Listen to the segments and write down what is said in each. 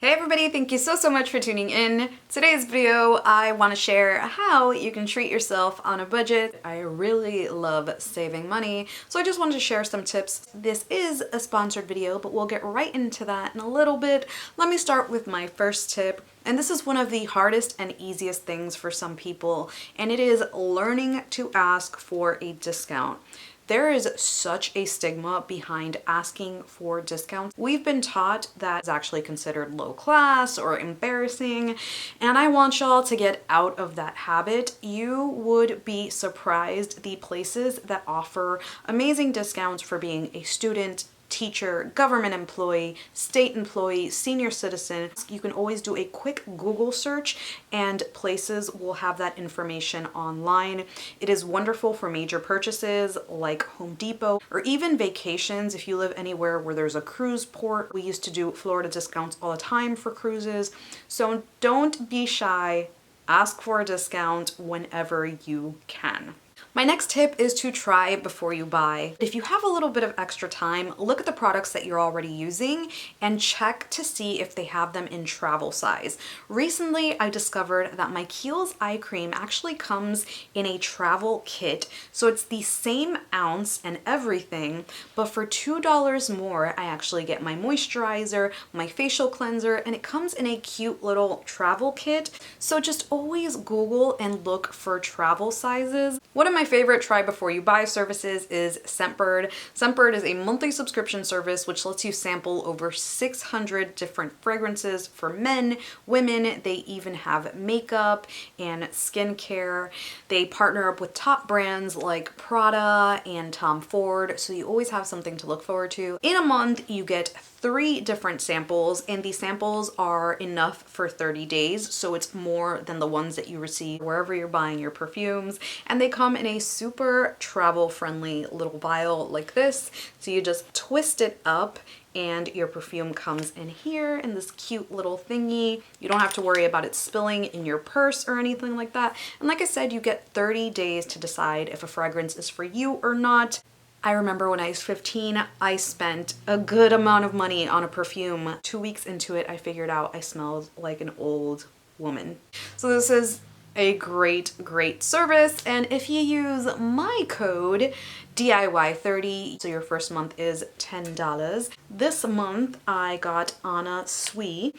Hey everybody, thank you so much for tuning in. Today's video, I want to share how you can treat yourself on a budget. I really love saving money, so I just wanted to share some tips. This is a sponsored video, but we'll get right into that in a little bit. Let me start with my first tip. And this is one of the hardest and easiest things for some people, and it is learning to ask for a discount. There is such a stigma behind asking for discounts. We've been taught that it's actually considered low class or embarrassing, and I want y'all to get out of that habit. You would be surprised the places that offer amazing discounts for being a student, teacher, government employee, state employee, senior citizen. You can always do a quick Google search and places will have that information online. It is wonderful for major purchases like Home Depot or even vacations if you live anywhere where there's a cruise port. We used to do Florida discounts all the time for cruises. So don't be shy. Ask for a discount whenever you can. My next tip is to try before you buy. If you have a little bit of extra time, look at the products that you're already using and check to see if they have them in travel size. Recently, I discovered that my Kiehl's eye cream actually comes in a travel kit. So it's the same ounce and everything, but for $2 more, I actually get my moisturizer, my facial cleanser, and it comes in a cute little travel kit. So just always Google and look for travel sizes. One of my favorite try before you buy services is Scentbird. Scentbird is a monthly subscription service which lets you sample over 600 different fragrances for men, women. They even have makeup and skincare. They partner up with top brands like Prada and Tom Ford, so you always have something to look forward to. In a month, you get 3 different samples, and these samples are enough for 30 days, so it's more than the ones that you receive wherever you're buying your perfumes. And they come in a super travel-friendly little vial like this, so you just twist it up and your perfume comes in here in this cute little thingy. You don't have to worry about it spilling in your purse or anything like that. And like I said, you get 30 days to decide if a fragrance is for you or not. I remember when I was 15, I spent a good amount of money on a perfume. 2 weeks into it, I figured out I smelled like an old woman. So this is a great service. And if you use my code DIY30, so your first month is $10. This month I got Anna Sui,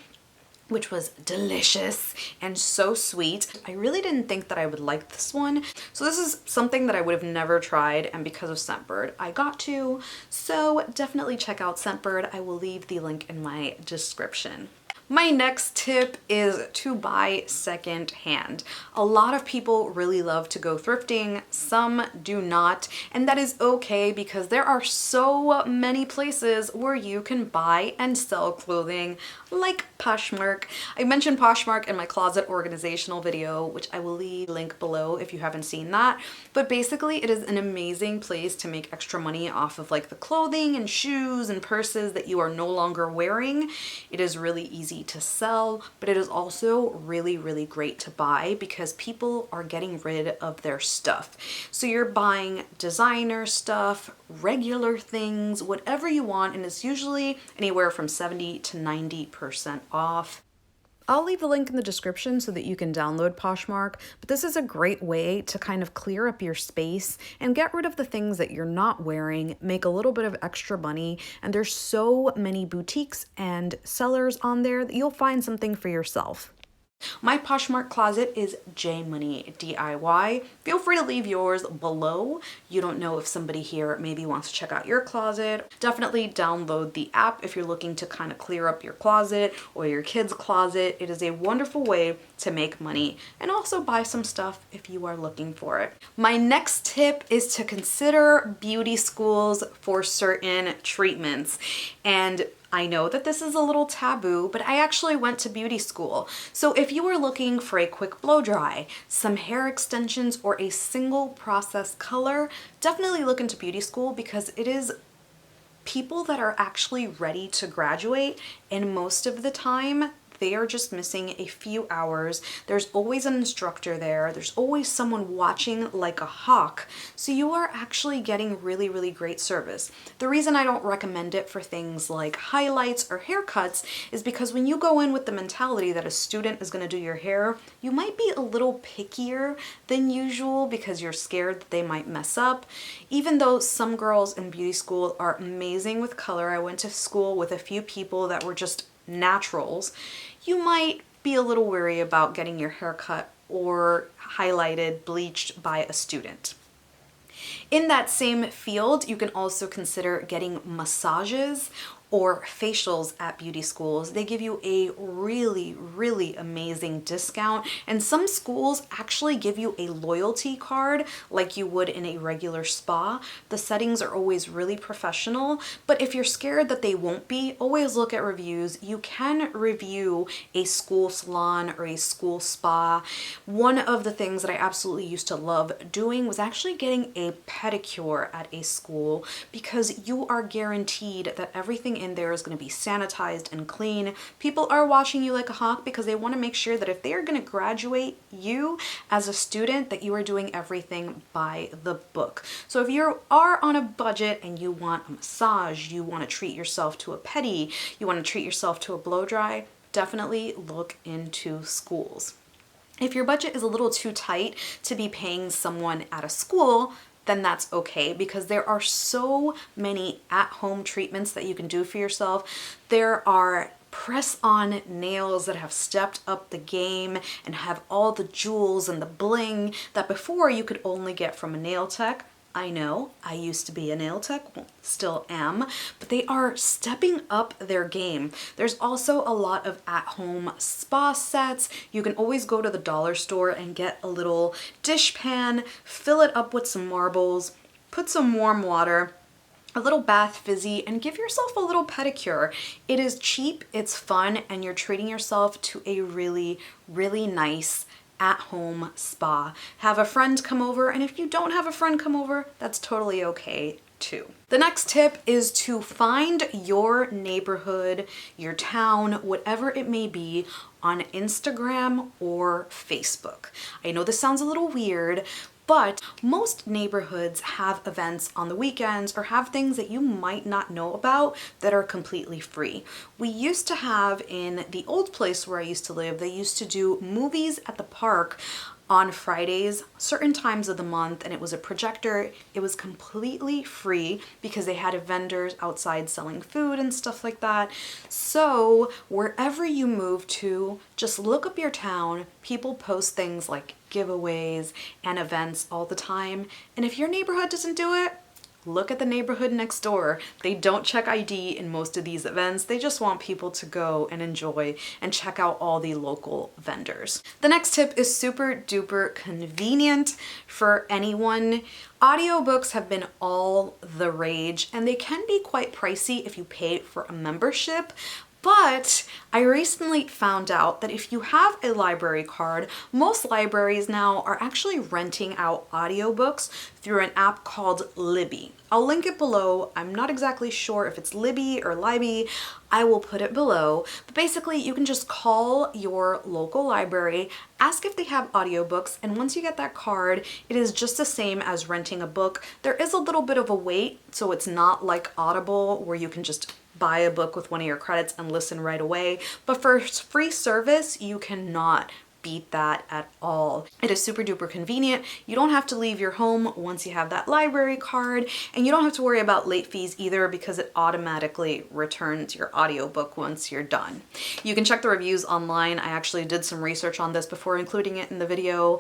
which was delicious and so sweet. I really didn't think that I would like this one. So this is something that I would have never tried, and because of Scentbird, I got to. So definitely check out Scentbird. I will leave the link in my description. My next tip is to buy secondhand. A lot of people really love to go thrifting, some do not, and that is okay because there are so many places where you can buy and sell clothing, like Poshmark. I mentioned Poshmark in my closet organizational video, which I will leave a link below if you haven't seen that. But basically, it is an amazing place to make extra money off of like the clothing and shoes and purses that you are no longer wearing. It is really easy to sell, but it is also really great to buy because people are getting rid of their stuff. So you're buying designer stuff, regular things, whatever you want, and it's usually anywhere from 70 to 90% off. I'll leave a link in the description so that you can download Poshmark, but this is a great way to kind of clear up your space and get rid of the things that you're not wearing, make a little bit of extra money, and there's so many boutiques and sellers on there that you'll find something for yourself. My Poshmark closet is JMoney DIY. Feel free to leave yours below. You don't know if somebody here maybe wants to check out your closet. Definitely download the app if you're looking to kind of clear up your closet or your kids' closet. It is a wonderful way to make money and also buy some stuff if you are looking for it. My next tip is to consider beauty schools for certain treatments. And I know that this is a little taboo, but I actually went to beauty school. So if you are looking for a quick blow dry, some hair extensions, or a single process color, definitely look into beauty school because it is people that are actually ready to graduate, and most of the time they are just missing a few hours. There's always an instructor there. There's always someone watching like a hawk. So you are actually getting really, really great service. The reason I don't recommend it for things like highlights or haircuts is because when you go in with the mentality that a student is going to do your hair, you might be a little pickier than usual because you're scared that they might mess up. Even though some girls in beauty school are amazing with color, I went to school with a few people that were just naturals, you might be a little wary about getting your hair cut or highlighted, bleached by a student. In that same field, you can also consider getting massages or facials at beauty schools. They give you a really, really amazing discount, and some schools actually give you a loyalty card like you would in a regular spa. The settings are always really professional, but if you're scared that they won't be, always look at reviews. You can review a school salon or a school spa. One of the things that I absolutely used to love doing was actually getting a pedicure at a school, because you are guaranteed that everything in there is going to be sanitized and clean. People are watching you like a hawk because they want to make sure that if they are going to graduate you as a student, that you are doing everything by the book. So if you are on a budget and you want a massage, you want to treat yourself to a pedi, you want to treat yourself to a blow dry, definitely look into schools. If your budget is a little too tight to be paying someone at a school, then that's okay, because there are so many at-home treatments that you can do for yourself. There are press-on nails that have stepped up the game and have all the jewels and the bling that before you could only get from a nail tech. I know, I used to be a nail tech, well, still am, but they are stepping up their game. There's also a lot of at-home spa sets. You can always go to the dollar store and get a little dish pan, fill it up with some marbles, put some warm water, a little bath fizzy, and give yourself a little pedicure. It is cheap, it's fun, and you're treating yourself to a really, really nice at-home spa. Have a friend come over, and if you don't have a friend come over, that's totally okay too. The next tip is to find your neighborhood, your town, whatever it may be, on Instagram or Facebook. I know this sounds a little weird, but most neighborhoods have events on the weekends or have things that you might not know about that are completely free. We used to have, in the old place where I used to live, they used to do movies at the park on Fridays, certain times of the month, and it was a projector. It was completely free because they had vendors outside selling food and stuff like that. So wherever you move to, just look up your town. People post things like giveaways and events all the time. And if your neighborhood doesn't do it, look at the neighborhood next door. They don't check ID in most of these events. They just want people to go and enjoy and check out all the local vendors. The next tip is super duper convenient for anyone. Audiobooks have been all the rage, and they can be quite pricey if you pay for a membership. But I recently found out that if you have a library card, most libraries now are actually renting out audiobooks through an app called Libby. I'll link it below. I'm not exactly sure if it's Libby or Libby. I will put it below. But basically, you can just call your local library, ask if they have audiobooks, and once you get that card, it is just the same as renting a book. There is a little bit of a wait, so it's not like Audible where you can just buy a book with one of your credits and listen right away. But for free service, you cannot beat that at all. It is super duper convenient. You don't have to leave your home once you have that library card, and you don't have to worry about late fees either because it automatically returns your audiobook once you're done. You can check the reviews online. I actually did some research on this before including it in the video.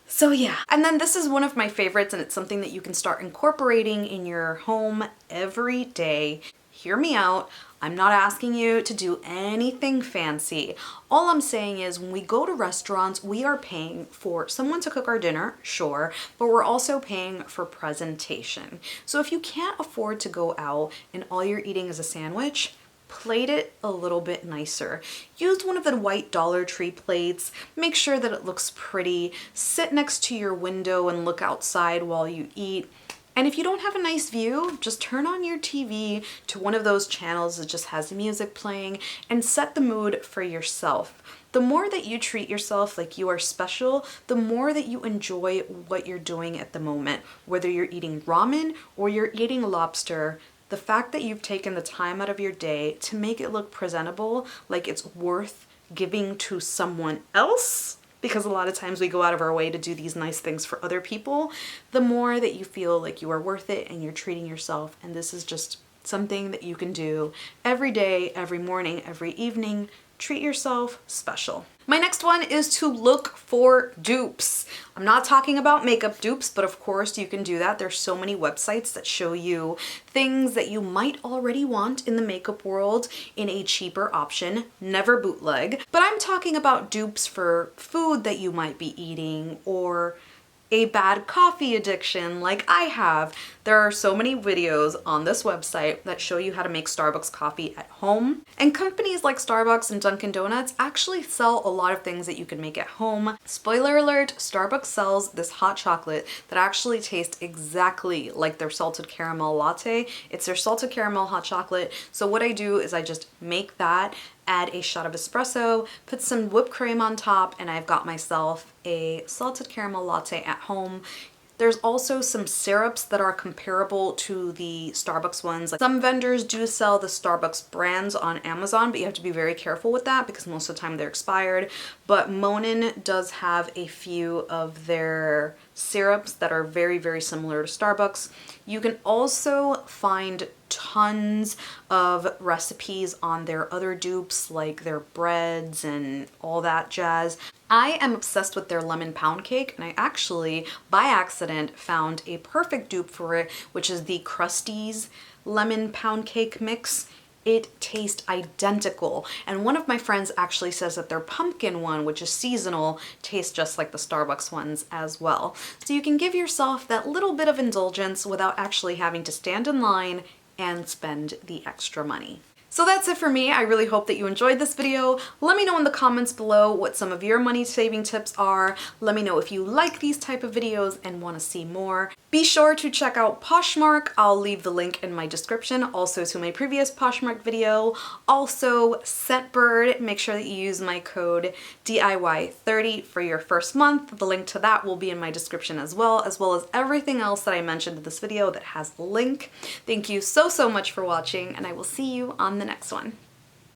So yeah, and then this is one of my favorites, and it's something that you can start incorporating in your home every day. Hear me out. I'm not asking you to do anything fancy. All I'm saying is when we go to restaurants, we are paying for someone to cook our dinner, sure, but we're also paying for presentation. So if you can't afford to go out and all you're eating is a sandwich, plate it a little bit nicer. Use one of the white Dollar Tree plates. Make sure that it looks pretty. Sit next to your window and look outside while you eat. And if you don't have a nice view, just turn on your TV to one of those channels that just has music playing and set the mood for yourself. The more that you treat yourself like you are special, the more that you enjoy what you're doing at the moment. Whether you're eating ramen or you're eating lobster, the fact that you've taken the time out of your day to make it look presentable, like it's worth giving to someone else, because a lot of times we go out of our way to do these nice things for other people, the more that you feel like you are worth it and you're treating yourself. And this is just something that you can do every day, every morning, every evening. Treat yourself special. My next one is to look for dupes. I'm not talking about makeup dupes, but of course you can do that. There's so many websites that show you things that you might already want in the makeup world in a cheaper option, never bootleg. But I'm talking about dupes for food that you might be eating, or a bad coffee addiction like I have. There are so many videos on this website that show you how to make Starbucks coffee at home. And companies like Starbucks and Dunkin' Donuts actually sell a lot of things that you can make at home. Spoiler alert, Starbucks sells this hot chocolate that actually tastes exactly like their salted caramel latte. It's their salted caramel hot chocolate. So what I do is I just make that, add a shot of espresso, put some whipped cream on top, and I've got myself a salted caramel latte at home. There's also some syrups that are comparable to the Starbucks ones. Like, some vendors do sell the Starbucks brands on Amazon, but you have to be very careful with that because most of the time they're expired. But Monin does have a few of their syrups that are very, very similar to Starbucks. You can also find tons of recipes on their other dupes, like their breads and all that jazz. I am obsessed with their lemon pound cake, and I actually, by accident, found a perfect dupe for it, which is the Krusteaz lemon pound cake mix. It tastes identical, and one of my friends actually says that their pumpkin one, which is seasonal, tastes just like the Starbucks ones as well. So you can give yourself that little bit of indulgence without actually having to stand in line and spend the extra money. So that's it for me. I really hope that you enjoyed this video. Let me know in the comments below what some of your money saving tips are. Let me know if you like these type of videos and want to see more. Be sure to check out Poshmark. I'll leave the link in my description, also to my previous Poshmark video. Also Scentbird, make sure that you use my code DIY30 for your first month. The link to that will be in my description as well as everything else that I mentioned in this video that has the link. Thank you so much for watching, and I will see you on the next one.